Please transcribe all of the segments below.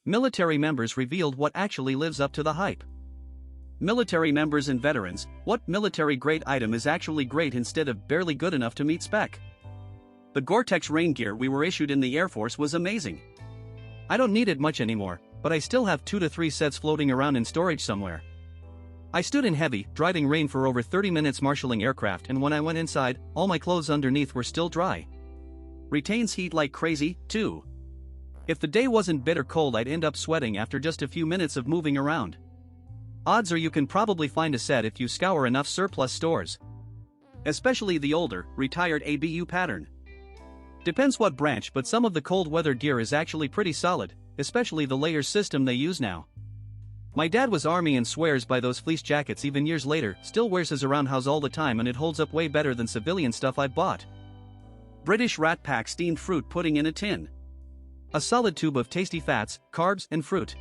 Military members revealed what actually lives up to the hype. Military members and veterans, what military-grade item is actually great instead of barely good enough to meet spec? The Gore-Tex rain gear we were issued in the Air Force was amazing. I don't need it much anymore, but I still have 2 to 3 sets floating around in storage somewhere. I stood in heavy, driving rain for over 30 minutes marshalling aircraft, and when I went inside, all my clothes underneath were still dry. Retains heat like crazy, too. If the day wasn't bitter cold, I'd end up sweating after just a few minutes of moving around. Odds are you can probably find a set if you scour enough surplus stores. Especially the older, retired ABU pattern. Depends what branch, but some of the cold weather gear is actually pretty solid, especially the layers system they use now. My dad was Army and swears by those fleece jackets even years later, still wears his around house all the time, and it holds up way better than civilian stuff I bought. British Rat Pack steamed fruit pudding in a tin. A solid tube of tasty fats, carbs, and fruit.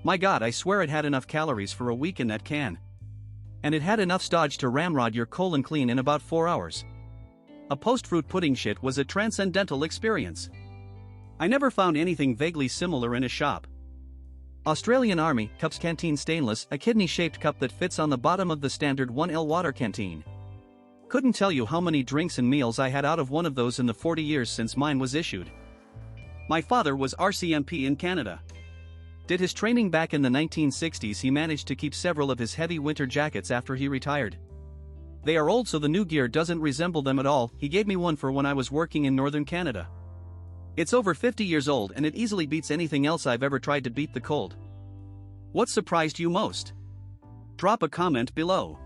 My god, I swear it had enough calories for a week in that can. And it had enough starch to ramrod your colon clean in about 4 hours. A post-fruit pudding shit was a transcendental experience. I never found anything vaguely similar in a shop. Australian Army Cups Canteen Stainless, a kidney-shaped cup that fits on the bottom of the standard 1L water canteen. Couldn't tell you how many drinks and meals I had out of one of those in the 40 years since mine was issued. My father was RCMP in Canada. Did his training back in the 1960s. He managed to keep several of his heavy winter jackets after he retired. They are old, so the new gear doesn't resemble them at all. He gave me one for when I was working in northern Canada. It's over 50 years old and it easily beats anything else I've ever tried to beat the cold. What surprised you most? Drop a comment below.